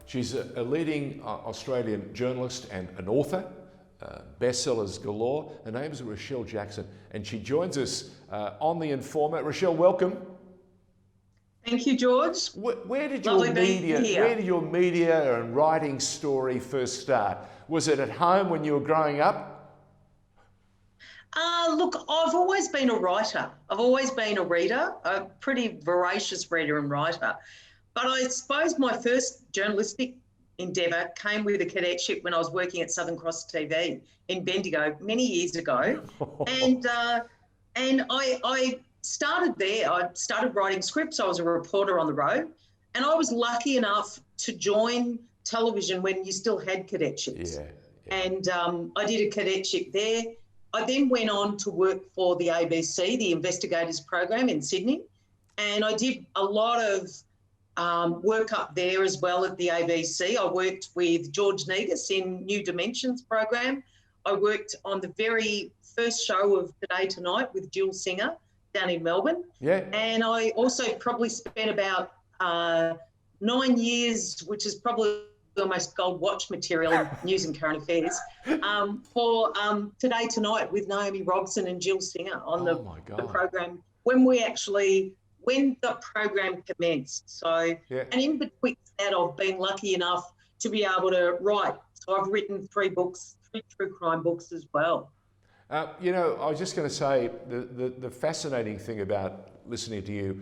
She's a leading Australian journalist and an author, bestsellers galore. Her name is Rochelle Jackson, and she joins us on The Informer. Rochelle, welcome. Thank you, George. Where did your media and writing story first start? Was it at home when you were growing up? Look, I've always been a writer. I've always been a reader, a pretty voracious reader and writer. But I suppose my first journalistic endeavour came with a cadetship when I was working at Southern Cross TV in Bendigo many years ago. and I started there. I started writing scripts. I was a reporter on the road. And I was lucky enough to join television when you still had cadetships. Yeah. And I did a cadetship there. I then went on to work for the ABC, the Investigators program in Sydney. And I did a lot of work up there as well at the ABC. I worked with George Negus in New Dimensions program. I worked on the very first show of Today Tonight with Jill Singer down in Melbourne. Yeah. And I also probably spent about 9 years, which is probably almost gold watch material in news and current affairs, for Today Tonight with Naomi Robson and Jill Singer on the program when the program commenced. So, and in between that, I've been lucky enough to be able to write. So I've written 3 books, 3 true crime books as well. You know, I was just going to say the fascinating thing about listening to you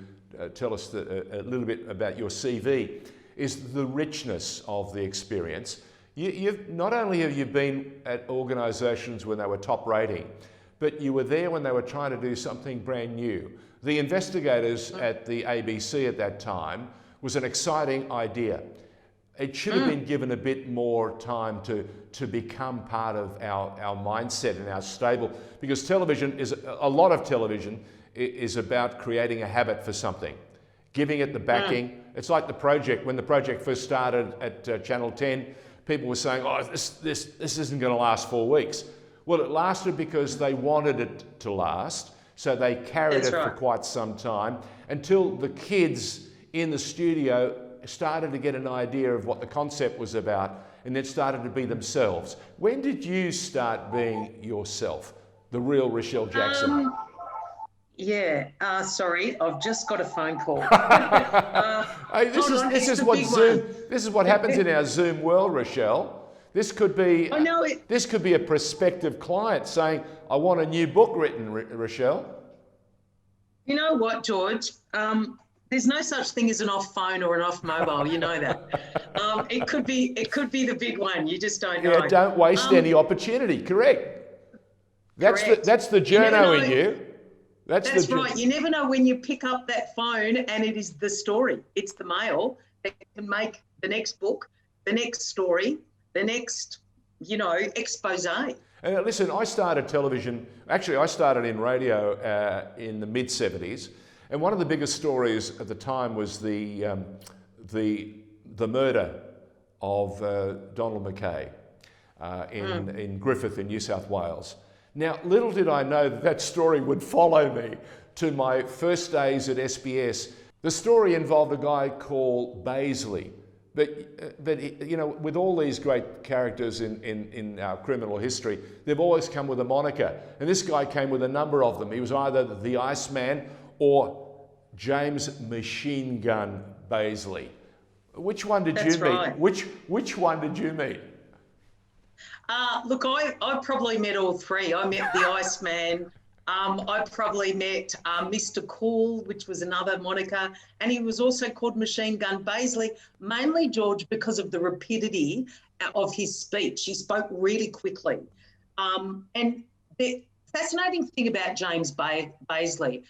tell us a little bit about your CV is the richness of the experience. You've not only have you been at organisations when they were top rating, but you were there when they were trying to do something brand new. The Investigators at the ABC at that time was an exciting idea. It should have been given a bit more time to become part of our mindset and our stable, because television is, a lot of television is about creating a habit for something, giving it the backing. It's like The Project. When The Project first started at Channel 10, people were saying, oh, this isn't going to last 4 weeks. Well, it lasted because they wanted it to last, so they carried it for quite some time until the kids in the studio started to get an idea of what the concept was about and then started to be themselves. When did you start being yourself, the real Rochelle Jackson? Sorry, I've just got a phone call. Hey, this is what happens in our Zoom world, Rochelle. This could be this could be a prospective client saying, "I want a new book written," Rochelle. You know what, George? There's no such thing as an off phone or an off mobile. You know that. It could be the big one. You just don't know. Yeah, don't waste any opportunity. Correct. That's the journo in you. That's right. You never know when you pick up that phone and it is the story. It's the mail that can make the next book, the next story, the next, expose. Listen, I started television. Actually, I started in radio in the mid-70s, and one of the biggest stories at the time was the murder of Donald Mackay in Griffith in New South Wales. Now, little did I know that story would follow me to my first days at SBS. The story involved a guy called Bazley, but with all these great characters in our criminal history, they've always come with a moniker, and this guy came with a number of them. He was either the Iceman or James Machine Gun Bazley. Which one did you meet? Which one did you meet? Look, I probably met all 3. I met the Iceman. I probably met Mr. Cool, which was another moniker, and he was also called Machine Gun Bazley, mainly, George, because of the rapidity of his speech. He spoke really quickly. And the fascinating thing about James Bazley,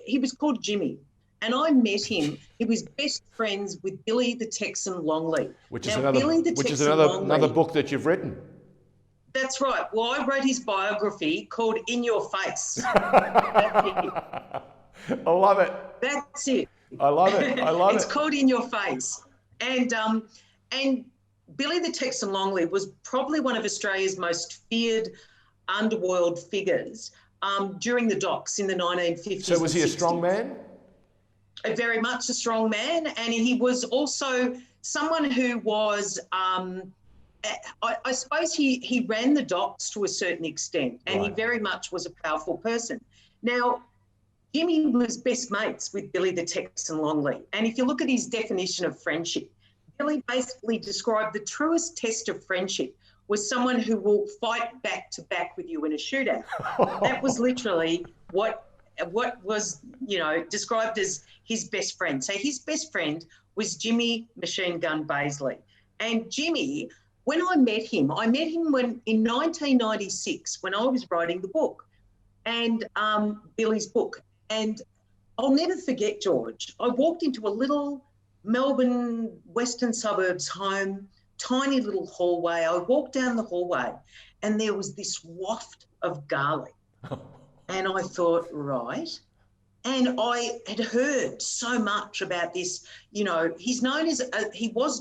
he was called Jimmy, and I met him. He was best friends with Billy the Texan Longley. Which is another book that you've written. That's right. Well, I wrote his biography called In Your Face. I love it. That's it. I love it. It's called In Your Face. And Billy the Texan Longley was probably one of Australia's most feared underworld figures during the docks in the 1950s. So was he a strong man? very much a strong man, and he was also someone who was, I suppose he ran the docks to a certain extent, and he Right. very much was a powerful person. Now, Jimmy was best mates with Billy the Texan Longley, and if you look at his definition of friendship, Billy basically described the truest test of friendship was someone who will fight back to back with you in a shootout. That was literally what was, described as his best friend. So his best friend was Jimmy Machine Gun Bazley. And Jimmy, when I met him when in 1996 when I was writing the book, and Billy's book. And I'll never forget, George, I walked into a little Melbourne Western suburbs home, tiny little hallway. I walked down the hallway and there was this waft of garlic. And I thought, right. And I had heard so much about this. He was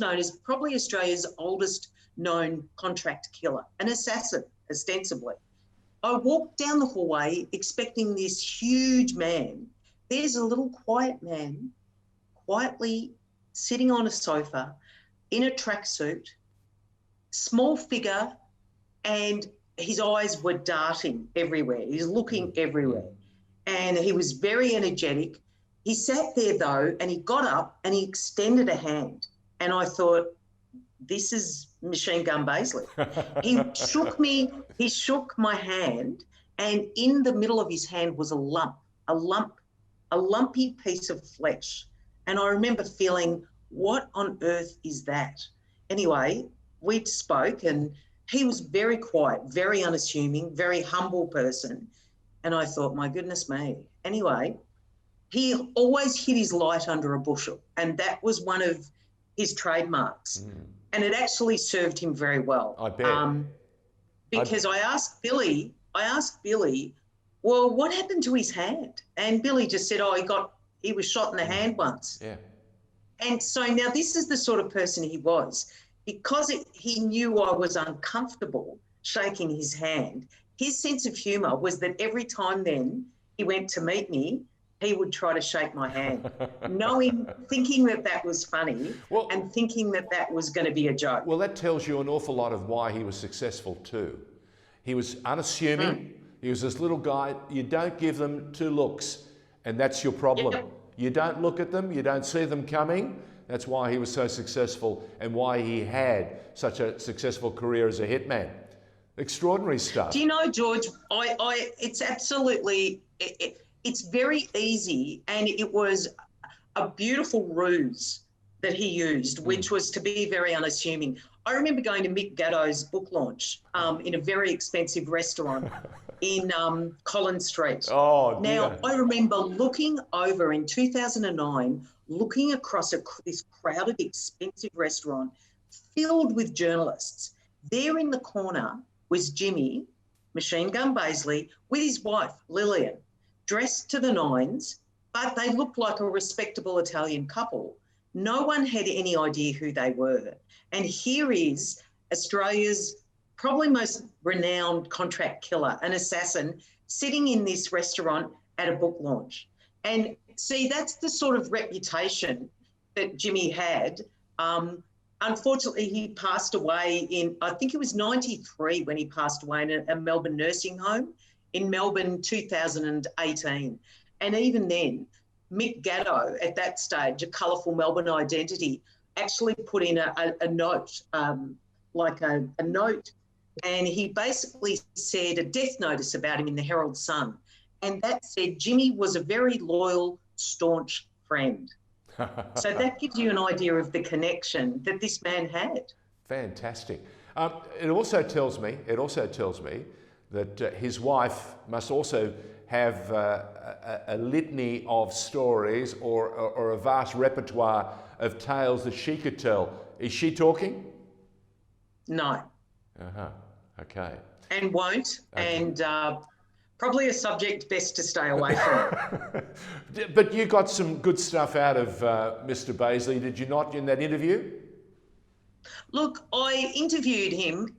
known as probably Australia's oldest known contract killer, an assassin, ostensibly. I walked down the hallway expecting this huge man. There's a little quiet man quietly sitting on a sofa in a tracksuit, small figure, and his eyes were darting everywhere. He's looking everywhere. And he was very energetic. He sat there though, and he got up and he extended a hand. And I thought, this is Machine Gun Bazley. He shook my hand, and in the middle of his hand was a lumpy piece of flesh. And I remember feeling, what on earth is that? Anyway, we spoke, and he was very quiet, very unassuming, very humble person. And I thought, my goodness me. Anyway, he always hid his light under a bushel, and that was one of his trademarks. And it actually served him very well. I bet. Because I asked Billy, well, what happened to his hand? And Billy just said, he was shot in the hand once. Yeah. And so now this is the sort of person he was. Because he knew I was uncomfortable shaking his hand, his sense of humour was that every time then he went to meet me, he would try to shake my hand, thinking that was funny, and thinking that was going to be a joke. Well, that tells you an awful lot of why he was successful too. He was unassuming. He was this little guy. You don't give them two looks, and that's your problem. Yep. You don't look at them. You don't see them coming. That's why he was so successful and why he had such a successful career as a hitman. Extraordinary stuff. Do you know, George, it's absolutely... It's very easy, and it was a beautiful ruse that he used, which was to be very unassuming. I remember going to Mick Gatto's book launch in a very expensive restaurant in Collins Street. Oh, dear. Now, I remember looking over in 2009, looking across this crowded, expensive restaurant filled with journalists. There in the corner was Jimmy, Machine Gun Bazley, with his wife, Lillian, dressed to the nines, but they looked like a respectable Italian couple. No one had any idea who they were. And here is Australia's probably most renowned contract killer, an assassin, sitting in this restaurant at a book launch. And see, that's the sort of reputation that Jimmy had. Unfortunately, he passed away I think it was 93 when he passed away in a Melbourne nursing home in Melbourne 2018. And even then, Mick Gatto, at that stage, a colourful Melbourne identity, actually put in a note, like a note, and he basically said a death notice about him in the Herald Sun. And that said, Jimmy was a very loyal, staunch friend. So that gives you an idea of the connection that this man had. Fantastic. It also tells me that his wife must also have a litany of stories or a vast repertoire of tales that she could tell. Is she talking? No. Okay. And won't. Okay. And probably a subject best to stay away from. But you got some good stuff out of Mr. Bazley, did you not, in that interview? Look, I interviewed him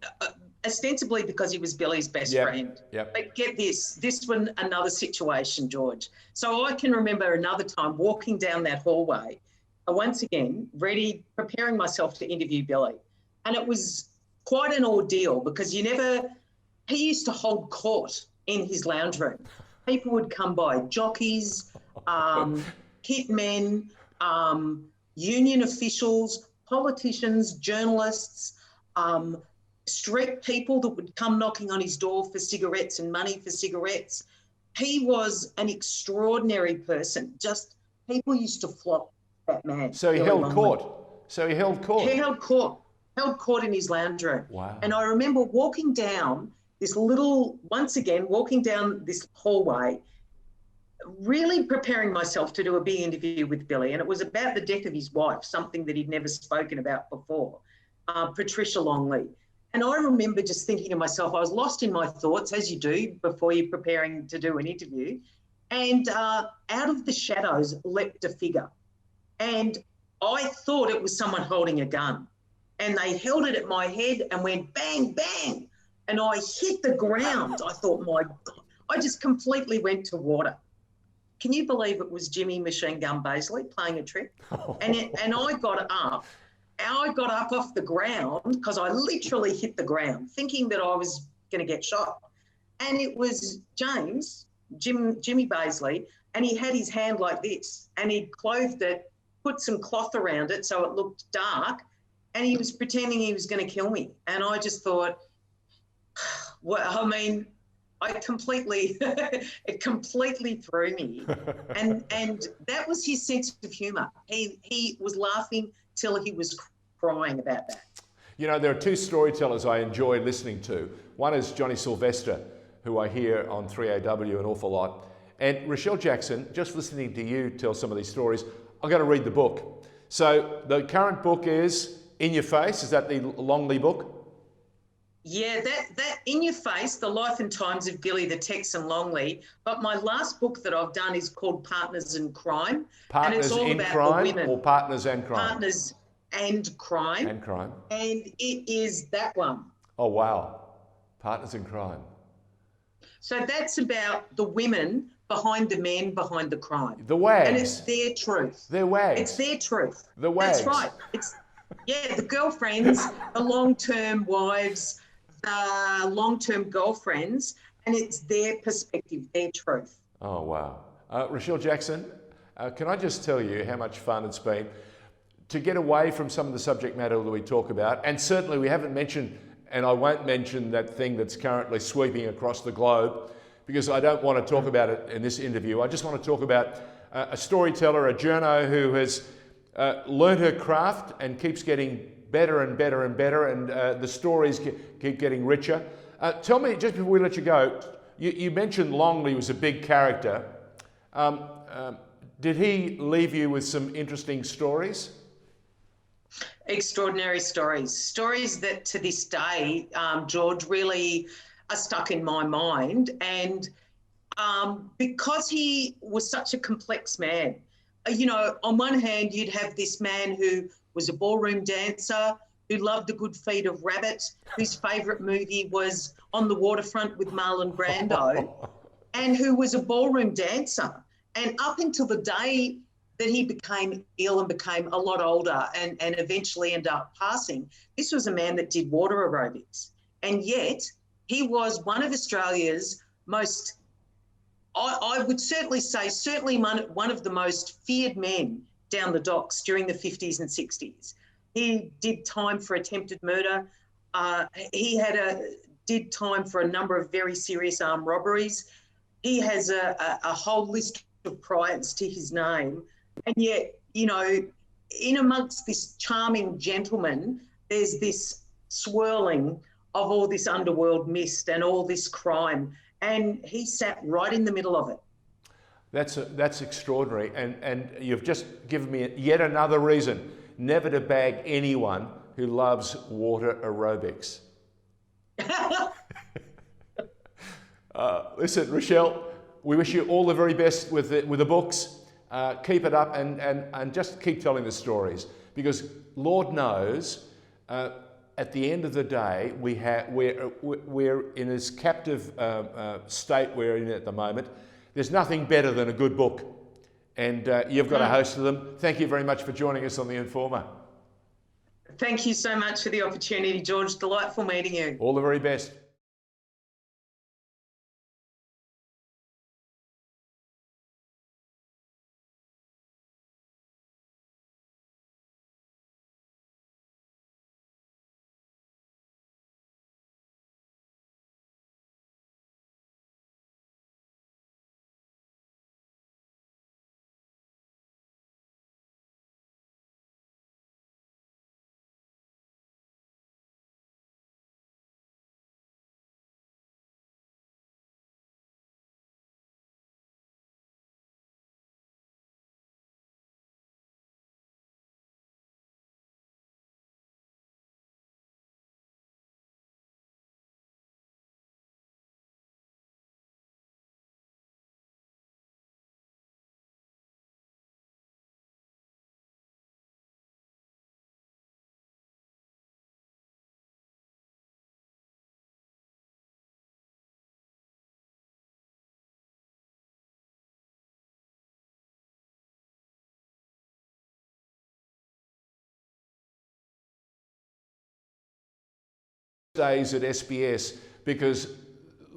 ostensibly because he was Billy's best Yep, friend. yep. But get this was another situation, George. So I can remember another time walking down that hallway, once again, preparing myself to interview Billy. And it was quite an ordeal because he used to hold court in his lounge room. People would come by, jockeys, hitmen, union officials, politicians, journalists, street people that would come knocking on his door for cigarettes and money for cigarettes. He was an extraordinary person. Just people used to flock to that man. So he held court. He held court in his lounge room. Wow. And I remember walking down this hallway, really preparing myself to do a big interview with Billy. And it was about the death of his wife, something that he'd never spoken about before, Patricia Longley. And I remember just thinking to myself, I was lost in my thoughts, as you do before you're preparing to do an interview. And out of the shadows leapt a figure. And I thought it was someone holding a gun. And they held it at my head and went bang, bang. And I hit the ground. I thought, my God, I just completely went to water. Can you believe it was Jimmy Machine Gun Bazley playing a trick? And I got up. I got up off the ground because I literally hit the ground thinking that I was going to get shot. And it was Jimmy Bazley, and he had his hand like this, and he'd clothed it, put some cloth around it so it looked dark, and he was pretending he was going to kill me. And I just thought, well, I mean, it completely threw me. And that was his sense of humour. He was laughing till he was crying about that. You know, there are two storytellers I enjoy listening to. One is Johnny Sylvester, who I hear on 3AW an awful lot. And Rochelle Jackson, just listening to you tell some of these stories, I've got to read the book. So the current book is In Your Face. Is that the Longley book? Yeah, that In Your Face, The Life and Times of Billy the Texan Longley. But my last book that I've done is called Partners in Crime. Partners and it's all in about Crime the women. Or Partners and Crime? Partners and Crime. And Crime. And it is that one. Oh, wow. Partners in Crime. So that's about the women behind the men behind the crime. The wags. And it's their truth. They're wags. It's their truth. The wags. That's right. The girlfriends, the long-term wives, long-term girlfriends, and it's their perspective, their truth. Oh, wow. Rochelle Jackson, can I just tell you how much fun it's been to get away from some of the subject matter that we talk about, and certainly we haven't mentioned, and I won't mention that thing that's currently sweeping across the globe, because I don't want to talk about it in this interview. I just want to talk about a storyteller, a journo who has learned her craft and keeps getting better and better and better, and the stories keep getting richer. Tell me, just before we let you go, you mentioned Longley was a big character. Did he leave you with some interesting stories? Extraordinary stories that to this day, George, really are stuck in my mind. And because he was such a complex man, you know, on one hand, you'd have this man who was a ballroom dancer, who loved a good feed of rabbit, whose favourite movie was On the Waterfront with Marlon Brando, and who was a ballroom dancer. And up until the day that he became ill and became a lot older and eventually ended up passing, this was a man that did water aerobics. And yet he was one of Australia's most, I would certainly say, one of the most feared men down the docks during the 50s and 60s. He did time for attempted murder. He did time for a number of very serious armed robberies. He has a whole list of priors to his name. And yet, you know, in amongst this charming gentleman, there's this swirling of all this underworld mist and all this crime. And he sat right in the middle of it. That's extraordinary. And you've just given me yet another reason never to bag anyone who loves water aerobics. Listen, Rochelle, we wish you all the very best with the books. Keep it up and just keep telling the stories, because Lord knows at the end of the day, we're in this captive state we're in at the moment. There's nothing better than a good book. And you've got a host of them. Thank you very much for joining us on The Informer. Thank you so much for the opportunity, George. Delightful meeting you. All the very best. Days at SBS, because